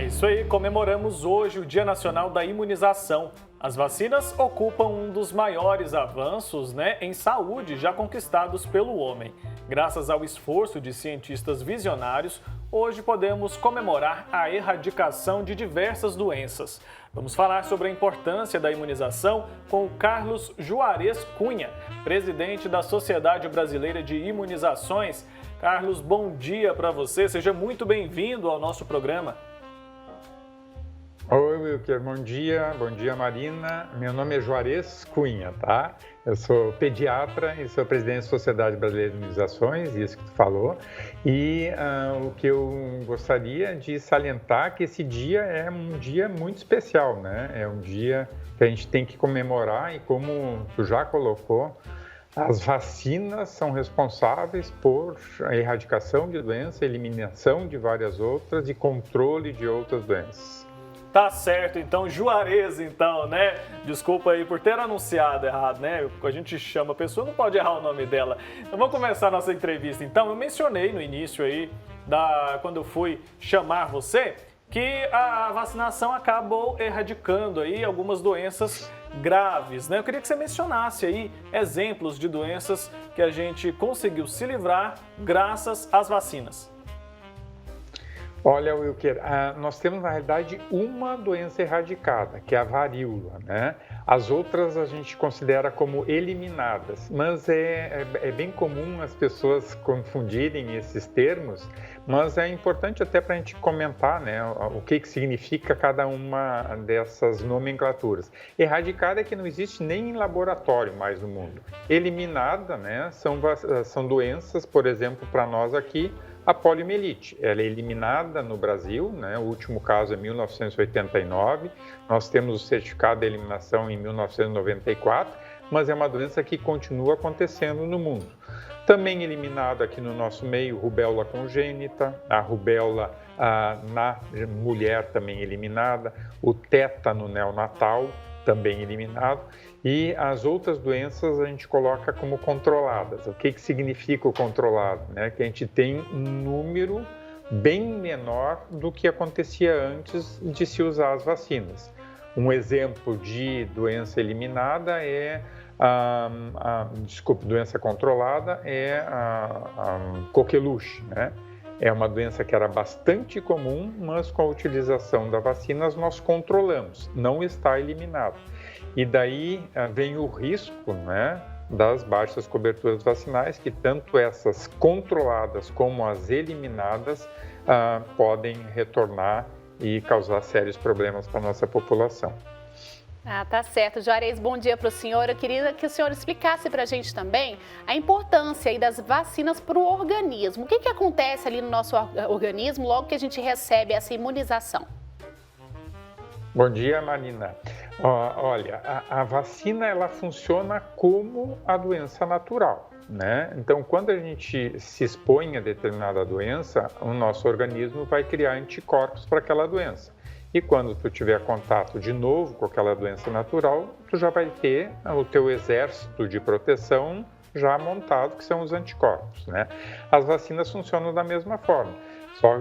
isso aí, comemoramos hoje o Dia Nacional da Imunização. As vacinas ocupam um dos maiores avanços, em saúde já conquistados pelo homem. Graças ao esforço de cientistas visionários, hoje podemos comemorar a erradicação de diversas doenças. Vamos falar sobre a importância da imunização com o Carlos Juarez Cunha, presidente da Sociedade Brasileira de Imunizações. Carlos, bom dia para você, seja muito bem-vindo ao nosso programa. Oi, Wilker, bom dia Marina. Meu nome é Juarez Cunha, tá? Eu sou pediatra e sou presidente da Sociedade Brasileira de Imunizações, isso que tu falou. E o que eu gostaria de salientar é que esse dia é um dia muito especial, né? É um dia que a gente tem que comemorar e, como tu já colocou, as vacinas são responsáveis por a erradicação de doenças, eliminação de várias outras e controle de outras doenças. Tá certo, então, Juarez, Desculpa aí por ter anunciado errado, A gente chama a pessoa, não pode errar o nome dela. Então, vamos começar a nossa entrevista. Então, eu mencionei no início aí, quando eu fui chamar você, que a vacinação acabou erradicando aí algumas doenças graves, Eu queria que você mencionasse aí exemplos de doenças que a gente conseguiu se livrar graças às vacinas. Olha, Wilker, nós temos, na realidade, uma doença erradicada, que é a varíola, As outras a gente considera como eliminadas, mas é bem comum as pessoas confundirem esses termos, mas é importante até para a gente comentar, o que significa cada uma dessas nomenclaturas. Erradicada é que não existe nem em laboratório mais no mundo. Eliminada, são doenças, por exemplo, para nós aqui, a poliomielite, ela é eliminada no Brasil, O último caso é 1989, nós temos o certificado de eliminação em 1994, mas é uma doença que continua acontecendo no mundo. Também eliminada aqui no nosso meio, rubéola congênita, a rubéola na mulher também eliminada, o tétano neonatal também eliminado, e as outras doenças a gente coloca como controladas. O que significa o controlado? Que a gente tem um número bem menor do que acontecia antes de se usar as vacinas. Um exemplo de doença eliminada é doença controlada é a coqueluche, É uma doença que era bastante comum, mas com a utilização da vacina nós controlamos, não está eliminado. E daí vem o risco, das baixas coberturas vacinais, que tanto essas controladas como as eliminadas podem retornar e causar sérios problemas para a nossa população. Tá certo. Juarez, bom dia para o senhor. Eu queria que o senhor explicasse para a gente também a importância aí das vacinas para o organismo. O que acontece ali no nosso organismo logo que a gente recebe essa imunização? Bom dia, Marina. Olha, a vacina ela funciona como a doença natural, Então, quando a gente se expõe a determinada doença, o nosso organismo vai criar anticorpos para aquela doença. E quando tu tiver contato de novo com aquela doença natural, tu já vai ter o teu exército de proteção já montado, que são os anticorpos, As vacinas funcionam da mesma forma, só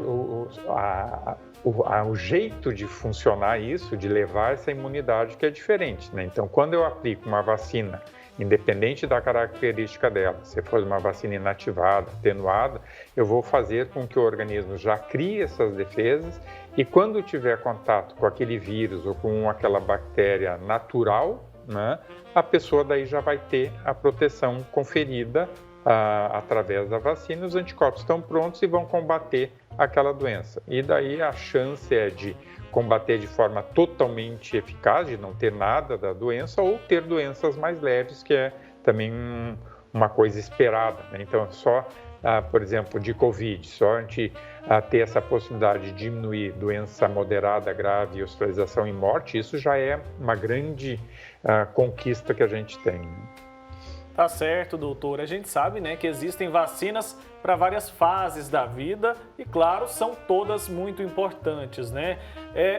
o jeito de funcionar isso, de levar essa imunidade que é diferente, Então, quando eu aplico uma vacina, independente da característica dela, se for uma vacina inativada, atenuada, eu vou fazer com que o organismo já crie essas defesas e quando tiver contato com aquele vírus ou com aquela bactéria natural, a pessoa daí já vai ter a proteção conferida através da vacina, os anticorpos estão prontos e vão combater aquela doença. E daí a chance é de combater de forma totalmente eficaz, de não ter nada da doença, ou ter doenças mais leves, que é também uma coisa esperada, Então, só, por exemplo, de Covid, só a gente ter essa possibilidade de diminuir doença moderada, grave, hospitalização e morte, isso já é uma grande conquista que a gente tem. Tá certo, doutor. A gente sabe, que existem vacinas para várias fases da vida e, claro, são todas muito importantes,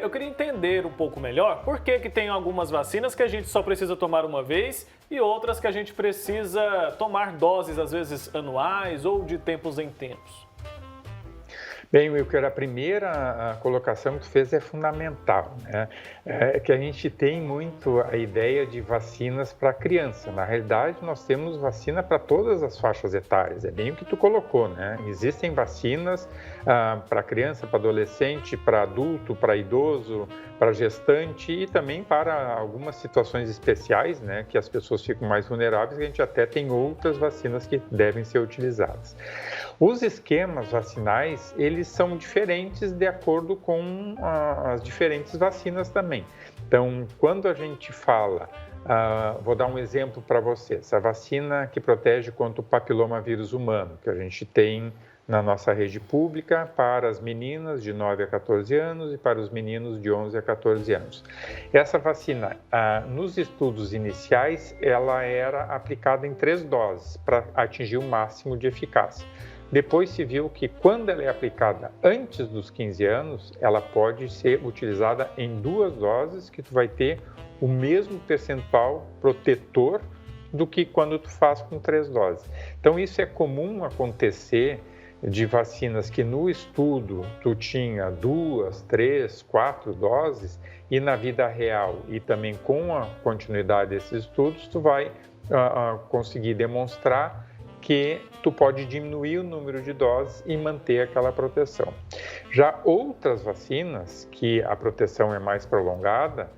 Eu queria entender um pouco melhor por que tem algumas vacinas que a gente só precisa tomar uma vez e outras que a gente precisa tomar doses, às vezes, anuais ou de tempos em tempos. Bem, Wilker, a primeira colocação que tu fez é fundamental, né? É que a gente tem muito a ideia de vacinas para criança. Na realidade, nós temos vacina para todas as faixas etárias, é bem o que tu colocou, né? Existem vacinas para criança, para adolescente, para adulto, para idoso, para gestante e também para algumas situações especiais, né? Que as pessoas ficam mais vulneráveis, a gente até tem outras vacinas que devem ser utilizadas. Os esquemas vacinais, eles são diferentes de acordo com as diferentes vacinas também. Então, quando a gente fala, vou dar um exemplo para vocês, a vacina que protege contra o papilomavírus humano, que a gente tem na nossa rede pública para as meninas de 9 a 14 anos e para os meninos de 11 a 14 anos. Essa vacina, nos estudos iniciais, ela era aplicada em 3 doses para atingir o máximo de eficácia. Depois se viu que quando ela é aplicada antes dos 15 anos, ela pode ser utilizada em 2 doses, que tu vai ter o mesmo percentual protetor do que quando tu faz com 3 doses. Então isso é comum acontecer de vacinas que no estudo tu tinha 2, 3, 4 doses e na vida real e também com a continuidade desses estudos tu vai conseguir demonstrar que tu pode diminuir o número de doses e manter aquela proteção. Já outras vacinas, que a proteção é mais prolongada,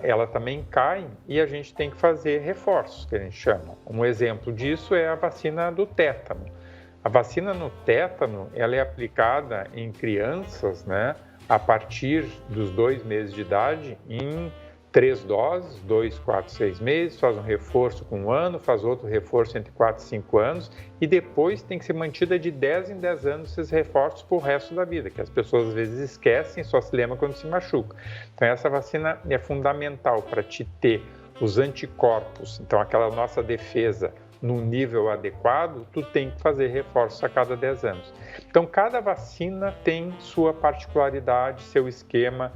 ela também cai e a gente tem que fazer reforços, que a gente chama. Um exemplo disso é a vacina do tétano. A vacina no tétano, ela é aplicada em crianças, né, a partir dos 2 meses de idade, em 3 doses, 2, 4, 6 meses, faz um reforço com 1 ano, faz outro reforço entre 4 e 5 anos e depois tem que ser mantida de 10 em 10 anos esses reforços para o resto da vida, que as pessoas às vezes esquecem, só se lembram quando se machuca. Então essa vacina é fundamental para te ter os anticorpos, então aquela nossa defesa num nível adequado, tu tem que fazer reforços a cada 10 anos. Então cada vacina tem sua particularidade, seu esquema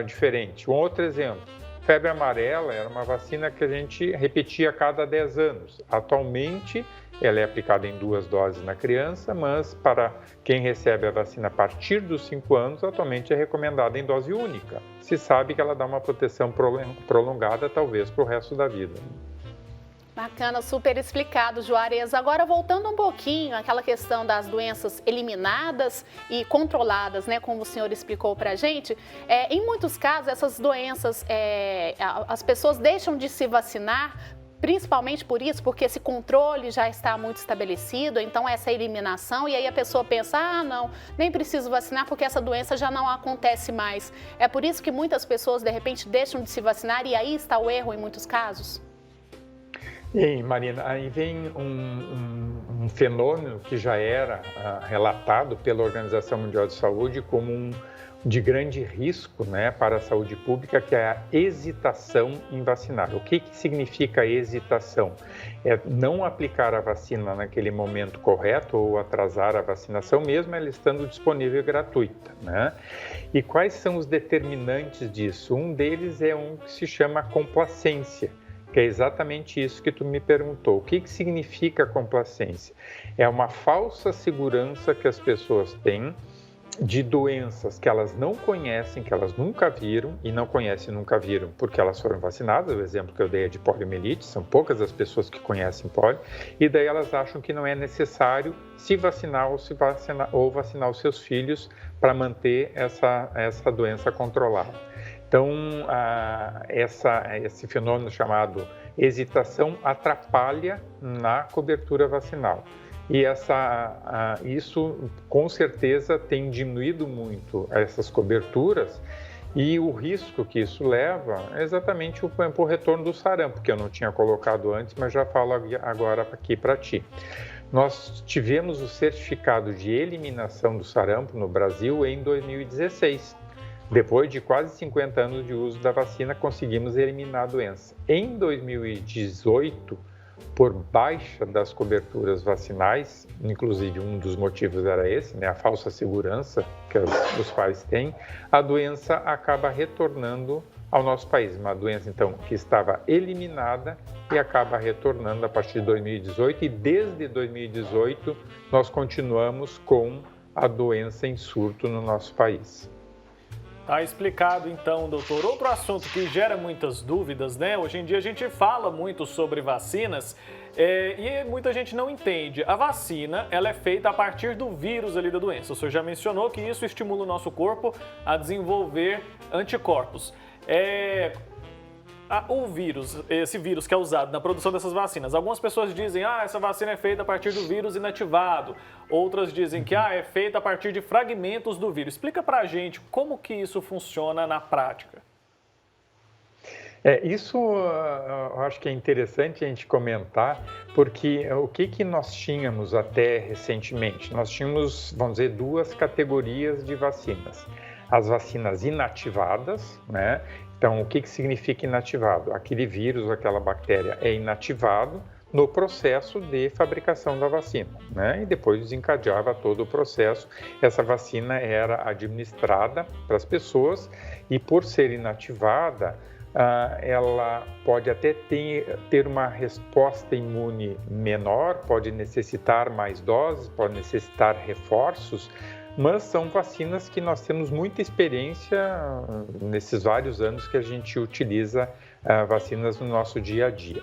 diferente. Um outro exemplo, febre amarela era uma vacina que a gente repetia a cada 10 anos. Atualmente, ela é aplicada em 2 doses na criança, mas para quem recebe a vacina a partir dos 5 anos, atualmente é recomendada em dose única. Se sabe que ela dá uma proteção prolongada, talvez, para o resto da vida. Bacana, super explicado, Juarez. Agora, voltando um pouquinho àquela questão das doenças eliminadas e controladas, né, como o senhor explicou para a gente, em muitos casos, essas doenças, as pessoas deixam de se vacinar, principalmente por isso, porque esse controle já está muito estabelecido, então essa eliminação, e aí a pessoa pensa, não, nem preciso vacinar porque essa doença já não acontece mais. É por isso que muitas pessoas, de repente, deixam de se vacinar e aí está o erro em muitos casos? E aí, Marina, aí vem um fenômeno que já era relatado pela Organização Mundial de Saúde como de grande risco, né, para a saúde pública, que é a hesitação em vacinar. O que significa hesitação? É não aplicar a vacina naquele momento correto ou atrasar a vacinação, mesmo ela estando disponível e gratuita, né? E quais são os determinantes disso? Um deles é um que se chama complacência, que é exatamente isso que tu me perguntou. O que significa complacência? É uma falsa segurança que as pessoas têm de doenças que elas não conhecem, que elas nunca viram, e não conhecem e nunca viram porque elas foram vacinadas. O exemplo que eu dei é de poliomielite, são poucas as pessoas que conhecem polio, e daí elas acham que não é necessário se vacinar ou vacinar os seus filhos para manter essa doença controlada. Então, esse fenômeno chamado hesitação atrapalha na cobertura vacinal. E isso, com certeza, tem diminuído muito essas coberturas e o risco que isso leva é exatamente o retorno do sarampo, que eu não tinha colocado antes, mas já falo agora aqui para ti. Nós tivemos o certificado de eliminação do sarampo no Brasil em 2016. Depois de quase 50 anos de uso da vacina, conseguimos eliminar a doença. Em 2018, por baixa das coberturas vacinais, inclusive um dos motivos era esse, né, a falsa segurança que os pais têm, a doença acaba retornando ao nosso país. Uma doença, então, que estava eliminada e acaba retornando a partir de 2018 e desde 2018 nós continuamos com a doença em surto no nosso país. Tá explicado então, doutor. Outro assunto que gera muitas dúvidas, né? Hoje em dia a gente fala muito sobre vacinas e muita gente não entende. A vacina, ela é feita a partir do vírus ali da doença. O senhor já mencionou que isso estimula o nosso corpo a desenvolver anticorpos. O vírus, esse vírus que é usado na produção dessas vacinas, algumas pessoas dizem, essa vacina é feita a partir do vírus inativado. Outras dizem que, é feita a partir de fragmentos do vírus. Explica pra gente como que isso funciona na prática. Isso eu acho que é interessante a gente comentar, porque o que nós tínhamos até recentemente? Nós tínhamos, vamos dizer, duas categorias de vacinas. As vacinas inativadas, né? Então, o que significa inativado? Aquele vírus, aquela bactéria é inativado no processo de fabricação da vacina, né? E depois desencadeava todo o processo. Essa vacina era administrada para as pessoas e, por ser inativada, ela pode até ter uma resposta imune menor, pode necessitar mais doses, pode necessitar reforços, mas são vacinas que nós temos muita experiência nesses vários anos que a gente utiliza vacinas no nosso dia a dia.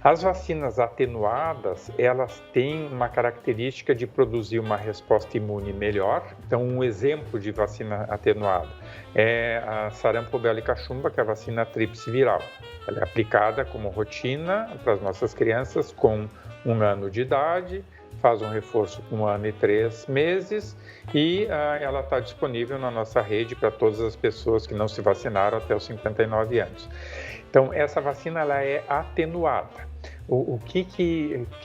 As vacinas atenuadas, elas têm uma característica de produzir uma resposta imune melhor. Então, um exemplo de vacina atenuada é a sarampo, rubéola e cachumba, que é a vacina tríplice viral. Ela é aplicada como rotina para as nossas crianças com 1 ano de idade, faz um reforço com 1 ano e 3 meses e ela está disponível na nossa rede para todas as pessoas que não se vacinaram até os 59 anos. Então, essa vacina ela é atenuada. O que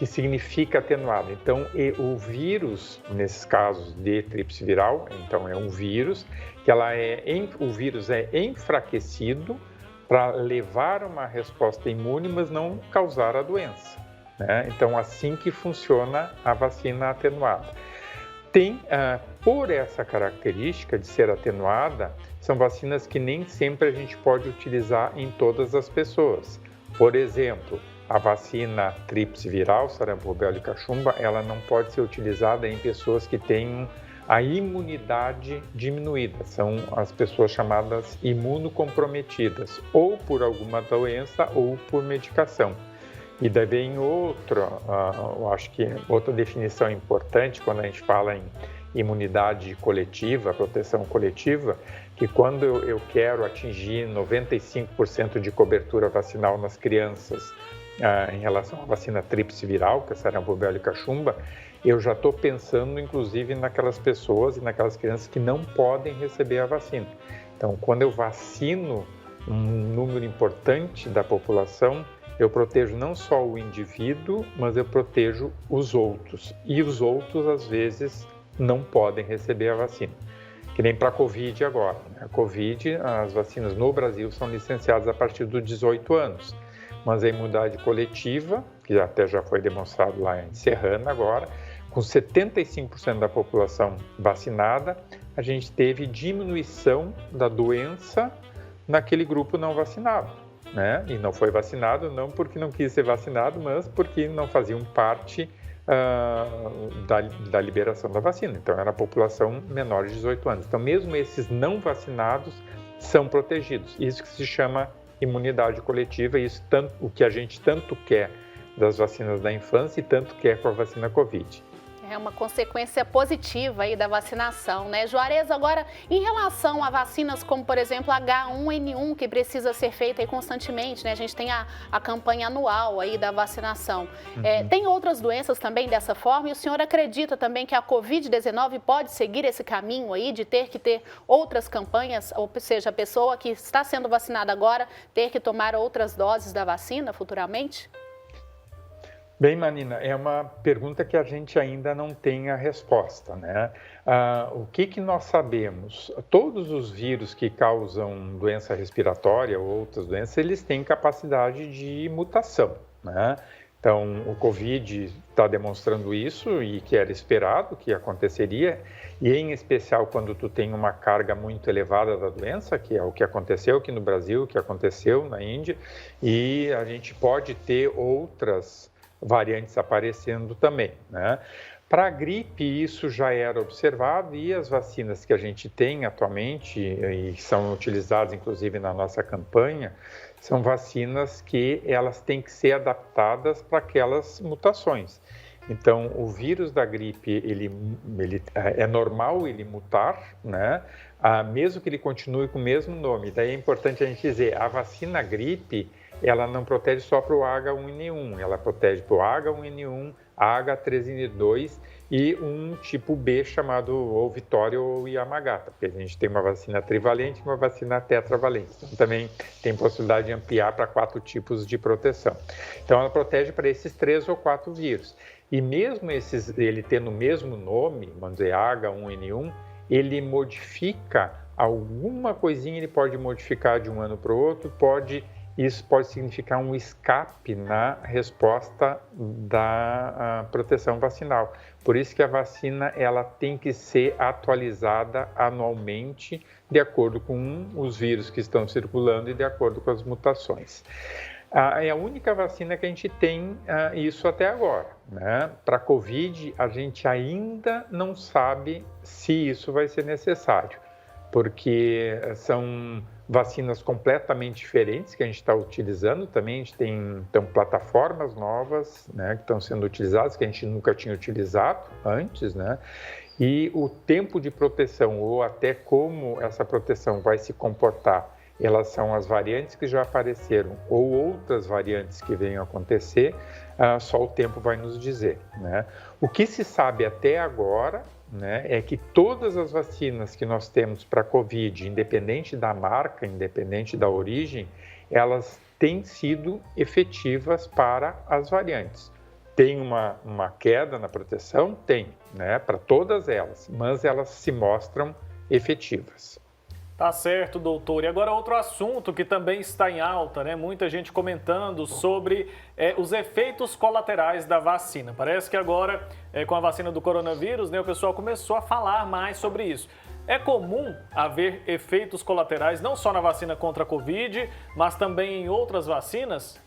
significa atenuada? Então, o vírus, nesses casos de tríplice viral, então é um vírus, que o vírus é enfraquecido para levar uma resposta imune, mas não causar a doença, né? Então, assim que funciona a vacina atenuada. Por essa característica de ser atenuada, são vacinas que nem sempre a gente pode utilizar em todas as pessoas. Por exemplo, a vacina tríplice viral, sarampo, rubéola e cachumba, ela não pode ser utilizada em pessoas que têm a imunidade diminuída. São as pessoas chamadas imunocomprometidas, ou por alguma doença ou por medicação. E daí vem eu acho que outra definição importante quando a gente fala em imunidade coletiva, proteção coletiva, que quando eu quero atingir 95% de cobertura vacinal nas crianças em relação à vacina tríplice viral, que é sarampo, rubéola e cachumba, eu já estou pensando inclusive naquelas pessoas e naquelas crianças que não podem receber a vacina. Então, quando eu vacino um número importante da população, eu protejo não só o indivíduo, mas eu protejo os outros. E os outros, às vezes, não podem receber a vacina. Que nem para a Covid agora. A Covid, as vacinas no Brasil são licenciadas a partir dos 18 anos. Mas a imunidade coletiva, que até já foi demonstrado lá em Serrana agora, com 75% da população vacinada, a gente teve diminuição da doença naquele grupo não vacinado, né? E não foi vacinado não porque não quis ser vacinado, mas porque não faziam parte da liberação da vacina. Então, era a população menor de 18 anos. Então, mesmo esses não vacinados são protegidos. Isso que se chama imunidade coletiva, isso o que a gente tanto quer das vacinas da infância e tanto quer com a vacina Covid. É uma consequência positiva aí da vacinação, né? Juarez, agora, em relação a vacinas como, por exemplo, H1N1, que precisa ser feita aí constantemente, né? A gente tem a campanha anual aí da vacinação. Tem outras doenças também dessa forma? E o senhor acredita também que a Covid-19 pode seguir esse caminho aí de ter que ter outras campanhas, ou seja, a pessoa que está sendo vacinada agora ter que tomar outras doses da vacina futuramente? Bem, Marina, é uma pergunta que a gente ainda não tem a resposta, né? O que nós sabemos? Todos os vírus que causam doença respiratória ou outras doenças, eles têm capacidade de mutação, né? Então, o Covid está demonstrando isso e que era esperado que aconteceria, e em especial quando tu tem uma carga muito elevada da doença, que é o que aconteceu aqui no Brasil, o que aconteceu na Índia, e a gente pode ter outras variantes aparecendo também, né? Para a gripe, isso já era observado e as vacinas que a gente tem atualmente e são utilizadas, inclusive, na nossa campanha, são vacinas que elas têm que ser adaptadas para aquelas mutações. Então, o vírus da gripe, ele é normal ele mutar, né? Mesmo que ele continue com o mesmo nome. Daí é importante a gente dizer, a vacina gripe, ela não protege só para o H1N1, ela protege para o H1N1, H3N2 e um tipo B chamado ou Vitória ou Yamagata, porque a gente tem uma vacina trivalente e uma vacina tetravalente. Então, também tem possibilidade de ampliar para 4 tipos de proteção. Então, ela protege para esses 3 ou 4 vírus. E mesmo ele tendo o mesmo nome, vamos dizer H1N1, ele modifica alguma coisinha, ele pode modificar de um ano para o outro, isso pode significar um escape na resposta da proteção vacinal. Por isso que a vacina ela tem que ser atualizada anualmente de acordo com os vírus que estão circulando e de acordo com as mutações. É a única vacina que a gente tem isso até agora, né? Para a Covid, a gente ainda não sabe se isso vai ser necessário, porque são vacinas completamente diferentes que a gente está utilizando também. A gente tem então, plataformas novas, né, que estão sendo utilizadas, que a gente nunca tinha utilizado antes, né? E o tempo de proteção, ou até como essa proteção vai se comportar em relação às variantes que já apareceram ou outras variantes que venham a acontecer, só o tempo vai nos dizer, né? O que se sabe até agora, né, é que todas as vacinas que nós temos para a Covid, independente da marca, independente da origem, elas têm sido efetivas para as variantes. Tem uma queda na proteção? Tem, né, para todas elas, mas elas se mostram efetivas. Tá certo, doutor. E agora outro assunto que também está em alta, né? Muita gente comentando sobre os efeitos colaterais da vacina. Parece que agora, com a vacina do coronavírus, né, o pessoal começou a falar mais sobre isso. É comum haver efeitos colaterais não só na vacina contra a Covid, mas também em outras vacinas?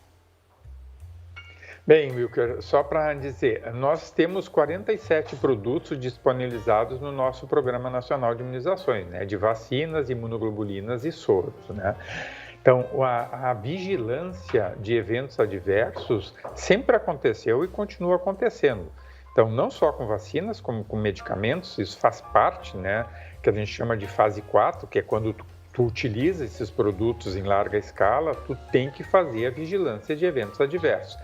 Bem, Wilker, só para dizer, nós temos 47 produtos disponibilizados no nosso Programa Nacional de Imunizações, né, de vacinas, imunoglobulinas e soros, né? Então, a vigilância de eventos adversos sempre aconteceu e continua acontecendo. Então, não só com vacinas, como com medicamentos, isso faz parte, né, que a gente chama de fase 4, que é quando tu utiliza esses produtos em larga escala, tu tem que fazer a vigilância de eventos adversos.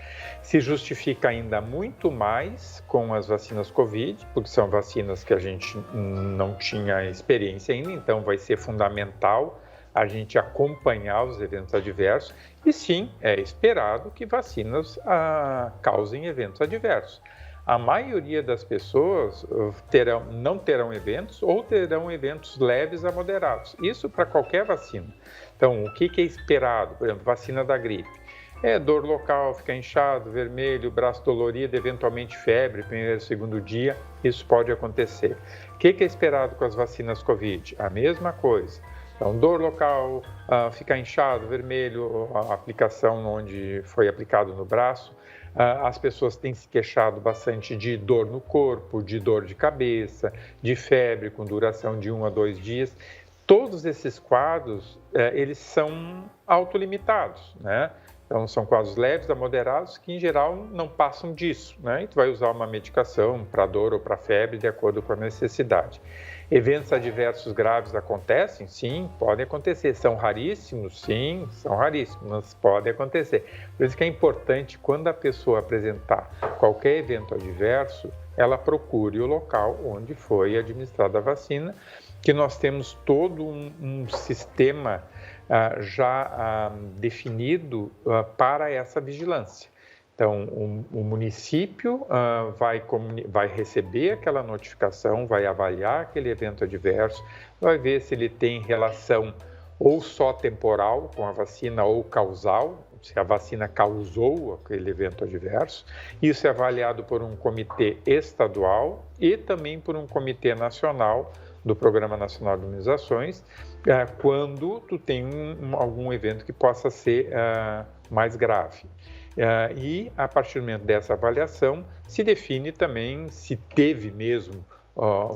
Se justifica ainda muito mais com as vacinas Covid, porque são vacinas que a gente não tinha experiência ainda, então vai ser fundamental a gente acompanhar os eventos adversos. E sim, é esperado que vacinas causem eventos adversos. A maioria das pessoas não terão eventos ou terão eventos leves a moderados. Isso para qualquer vacina. Então, o que é esperado? Por exemplo, vacina da gripe. É dor local, ficar inchado, vermelho, braço dolorido, eventualmente febre, primeiro e segundo dia. Isso pode acontecer. O que é esperado com as vacinas Covid? A mesma coisa. Então, dor local, ficar inchado, vermelho, a aplicação onde foi aplicado no braço. As pessoas têm se queixado bastante de dor no corpo, de dor de cabeça, de febre com duração de 1 a 2 dias. Todos esses quadros, eles são autolimitados, né? Então, são quadros leves a moderados que, em geral, não passam disso, né? E tu vai usar uma medicação para dor ou para febre de acordo com a necessidade. Eventos adversos graves acontecem? Sim, podem acontecer. São raríssimos? Sim, são raríssimos, mas podem acontecer. Por isso que é importante, quando a pessoa apresentar qualquer evento adverso, ela procure o local onde foi administrada a vacina, que nós temos todo um sistema já definido para essa vigilância. Então, o município vai receber aquela notificação, vai avaliar aquele evento adverso, vai ver se ele tem relação ou só temporal com a vacina ou causal, se a vacina causou aquele evento adverso. Isso é avaliado por um comitê estadual e também por um comitê nacional do Programa Nacional de Imunizações, quando tu tem algum evento que possa ser mais grave. E, a partir do momento dessa avaliação, se define também se teve mesmo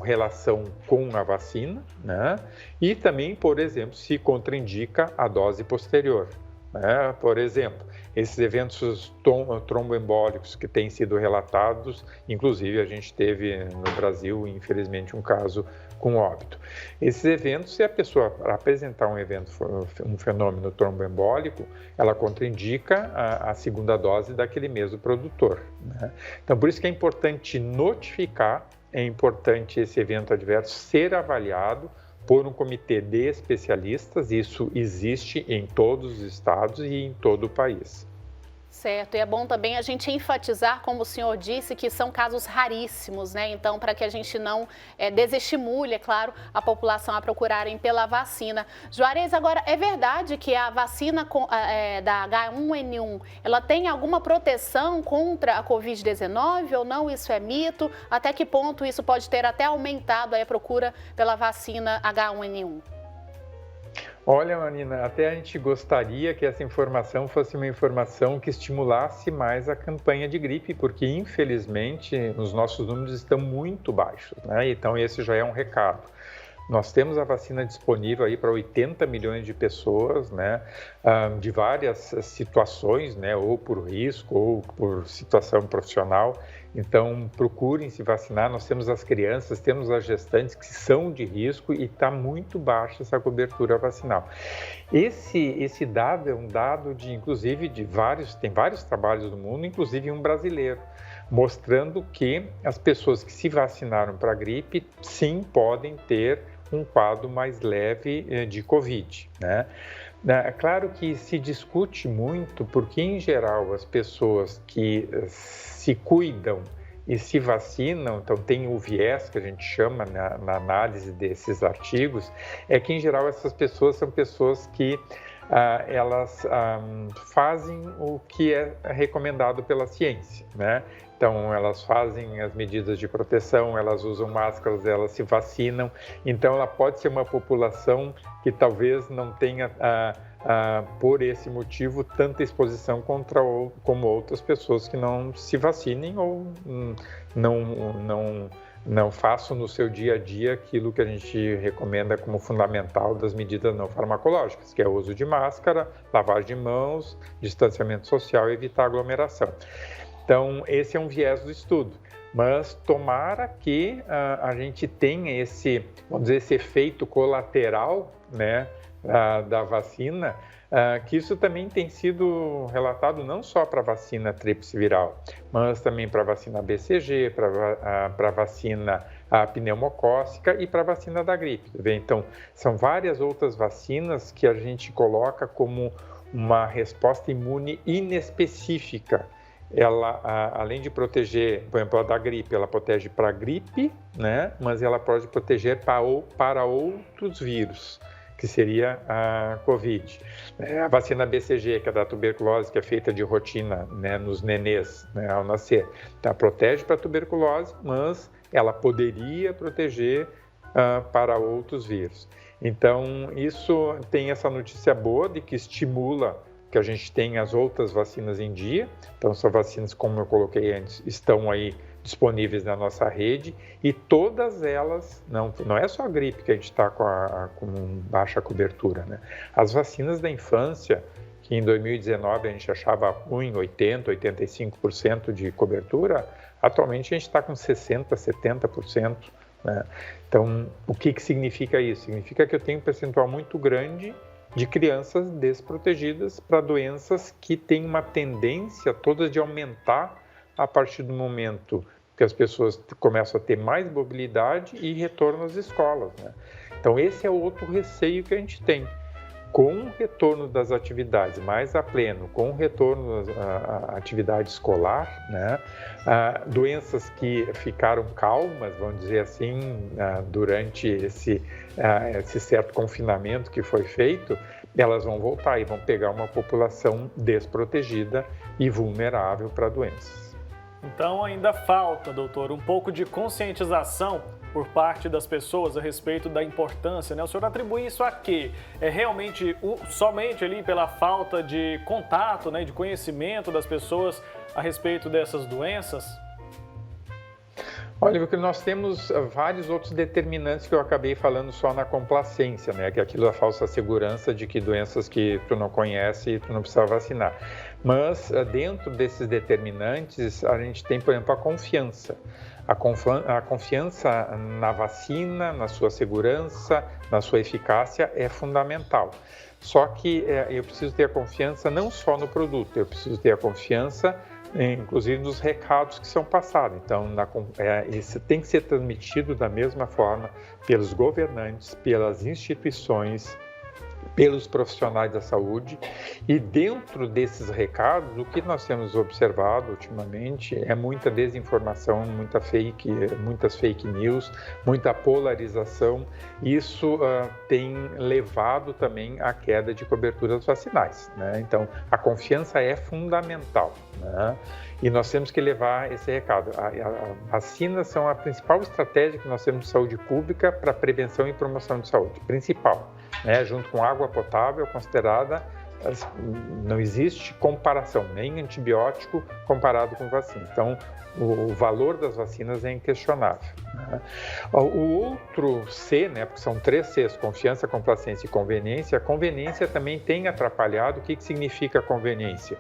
relação com a vacina, né? E também, por exemplo, se contraindica a dose posterior. Né? Por exemplo, esses eventos tromboembólicos que têm sido relatados, inclusive a gente teve no Brasil, infelizmente, um caso com óbito. Esses eventos, se a pessoa apresentar um fenômeno tromboembólico, ela contraindica a segunda dose daquele mesmo produtor. Né? Então, por isso que é importante notificar, é importante esse evento adverso ser avaliado por um comitê de especialistas. Isso existe em todos os estados e em todo o país. Certo, e é bom também a gente enfatizar, como o senhor disse, que são casos raríssimos, né? Então, para que a gente não desestimule, é claro, a população a procurarem pela vacina. Juarez, agora, é verdade que a vacina da H1N1, ela tem alguma proteção contra a Covid-19 ou não? Isso é mito? Até que ponto isso pode ter até aumentado a procura pela vacina H1N1? Olha, Marina, até a gente gostaria que essa informação fosse uma informação que estimulasse mais a campanha de gripe, porque, infelizmente, os nossos números estão muito baixos, né? Então, esse já é um recado. Nós temos a vacina disponível aí para 80 milhões de pessoas, né, de várias situações, né, ou por risco ou por situação profissional. Então, procurem se vacinar. Nós temos as crianças, temos as gestantes que são de risco e está muito baixa essa cobertura vacinal. Esse dado é um dado inclusive, tem vários trabalhos do mundo, inclusive um brasileiro, mostrando que as pessoas que se vacinaram para a gripe, sim, podem ter um quadro mais leve de Covid, né? É claro que se discute muito, porque, em geral, as pessoas que se cuidam e se vacinam, então tem o viés que a gente chama na análise desses artigos, é que, em geral, essas pessoas são pessoas que elas fazem o que é recomendado pela ciência, né? Então, elas fazem as medidas de proteção, elas usam máscaras, elas se vacinam. Então, ela pode ser uma população que talvez não tenha, por esse motivo, tanta exposição como outras pessoas que não se vacinem ou não façam no seu dia a dia aquilo que a gente recomenda como fundamental das medidas não farmacológicas, que é o uso de máscara, lavagem de mãos, distanciamento social e evitar aglomeração. Então, esse é um viés do estudo, mas tomara que a gente tenha esse efeito colateral, né, da vacina, que isso também tem sido relatado não só para a vacina tríplice viral, mas também para a vacina BCG, para a vacina pneumocócica e para a vacina da gripe. Então, são várias outras vacinas que a gente coloca como uma resposta imune inespecífica. Ela, além de proteger, por exemplo, a da gripe, ela protege para a gripe, né? Mas ela pode proteger para outros vírus, que seria a Covid. A vacina BCG, que é da tuberculose, que é feita de rotina, né, nos nenês, né, ao nascer, então, protege para a tuberculose, mas ela poderia proteger para outros vírus. Então, isso tem essa notícia boa de que estimula que a gente tem as outras vacinas em dia. Então, são vacinas, como eu coloquei antes, estão aí disponíveis na nossa rede e todas elas, não é só a gripe que a gente está com baixa cobertura, né? As vacinas da infância, que em 2019 a gente achava ruim, 80%, 85% de cobertura, atualmente a gente está com 60%, 70%. Né? Então, o que significa isso? Significa que eu tenho um percentual muito grande de crianças desprotegidas para doenças que têm uma tendência todas de aumentar a partir do momento que as pessoas começam a ter mais mobilidade e retorno às escolas, né? Então, esse é outro receio que a gente tem. Com o retorno das atividades mais a pleno, com o retorno à atividade escolar, né, doenças que ficaram calmas, vamos dizer assim, durante esse certo confinamento que foi feito, elas vão voltar e vão pegar uma população desprotegida e vulnerável para doenças. Então ainda falta, doutor, um pouco de conscientização por parte das pessoas a respeito da importância, né? O senhor atribui isso a quê? É realmente somente ali pela falta de contato, né, de conhecimento das pessoas a respeito dessas doenças? Olha, porque nós temos vários outros determinantes que eu acabei falando só na complacência, né? Que é aquilo da falsa segurança de que doenças que tu não conhece, tu não precisa vacinar. Mas dentro desses determinantes, a gente tem, por exemplo, a confiança. A confiança na vacina, na sua segurança, na sua eficácia é fundamental. Só que eu preciso ter a confiança não só no produto, eu preciso ter a confiança inclusive nos recados que são passados. Então, isso tem que ser transmitido da mesma forma pelos governantes, pelas instituições, pelos profissionais da saúde. E dentro desses recados, o que nós temos observado ultimamente é muita desinformação, muitas fake news, muita polarização. Isso tem levado também à queda de coberturas vacinais, né? Então, a confiança é fundamental, né? E nós temos que levar esse recado. A vacinas são a principal estratégia que nós temos de saúde pública para prevenção e promoção de saúde, principal, né? Junto com água potável, considerada, não existe comparação, nem antibiótico comparado com vacina. Então, o valor das vacinas é inquestionável, né? O outro C, né, porque são 3 Cs, confiança, complacência e conveniência. A conveniência também tem atrapalhado. O que significa conveniência?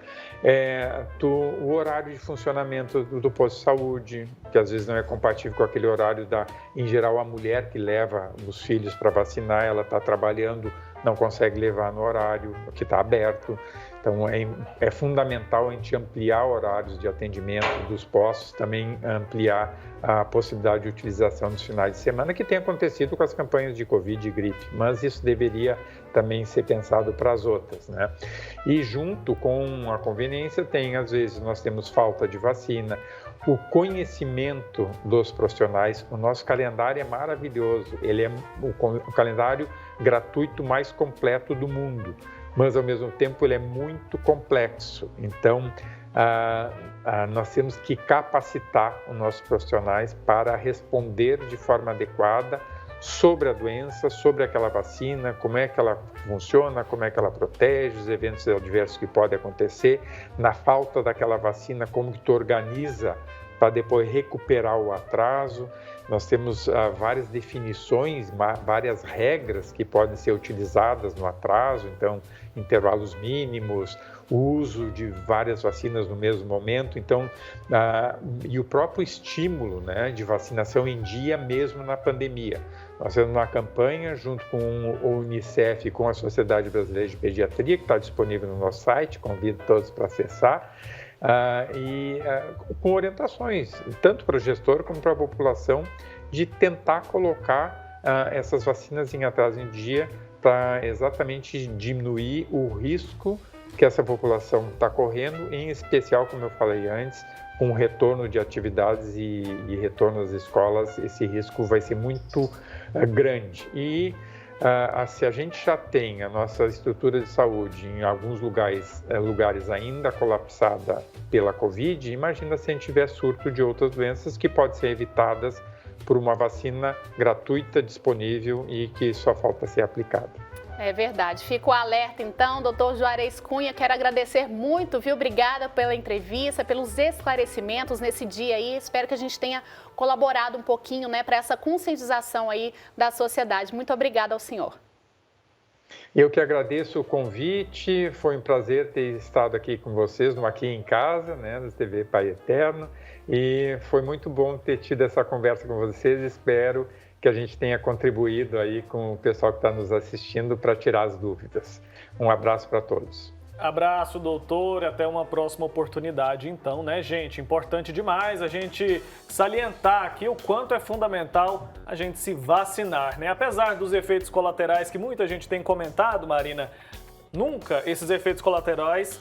O horário de funcionamento do posto de saúde, que às vezes não é compatível com aquele horário em geral, a mulher que leva os filhos para vacinar, ela está trabalhando, não consegue levar no horário que está aberto. Então, é fundamental a gente ampliar horários de atendimento dos postos, também ampliar a possibilidade de utilização dos finais de semana, que tem acontecido com as campanhas de Covid e gripe, mas isso deveria também ser pensado para as outras, né? E junto com a conveniência às vezes, nós temos falta de vacina, o conhecimento dos profissionais. O nosso calendário é maravilhoso, ele é o calendário gratuito mais completo do mundo, mas ao mesmo tempo ele é muito complexo. Então, nós temos que capacitar os nossos profissionais para responder de forma adequada sobre a doença, sobre aquela vacina, como é que ela funciona, como é que ela protege, os eventos adversos que podem acontecer. Na falta daquela vacina, como que tu organiza para depois recuperar o atraso. Nós temos várias definições, várias regras que podem ser utilizadas no atraso, então intervalos mínimos, o uso de várias vacinas no mesmo momento, então, e o próprio estímulo, né, de vacinação em dia mesmo na pandemia. Nós temos uma campanha junto com o Unicef e com a Sociedade Brasileira de Pediatria, que está disponível no nosso site, convido todos para acessar, com orientações, tanto para o gestor como para a população, de tentar colocar essas vacinas em atraso em dia para exatamente diminuir o risco que essa população está correndo, em especial, como eu falei antes, com o retorno de atividades e retorno às escolas, esse risco vai ser muito grande. E se a gente já tem a nossa estrutura de saúde em alguns lugares ainda colapsada pela Covid, imagina se a gente tiver surto de outras doenças que podem ser evitadas por uma vacina gratuita, disponível e que só falta ser aplicada. É verdade. Fico alerta, então, doutor Juarez Cunha, quero agradecer muito, viu? Obrigada pela entrevista, pelos esclarecimentos nesse dia aí. Espero que a gente tenha colaborado um pouquinho, né, para essa conscientização aí da sociedade. Muito obrigada ao senhor. Eu que agradeço o convite, foi um prazer ter estado aqui com vocês, no Aqui em Casa, né, da TV Pai Eterno, e foi muito bom ter tido essa conversa com vocês. Espero que a gente tenha contribuído aí com o pessoal que está nos assistindo para tirar as dúvidas. Um abraço para todos. Abraço, doutor, até uma próxima oportunidade então, né, gente? Importante demais a gente salientar aqui o quanto é fundamental a gente se vacinar, né? Apesar dos efeitos colaterais que muita gente tem comentado, Marina, nunca esses efeitos colaterais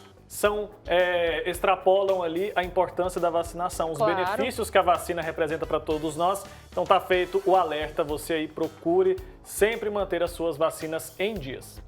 extrapolam ali a importância da vacinação, os benefícios que a vacina representa para todos nós. Então tá feito o alerta, você aí procure sempre manter as suas vacinas em dias.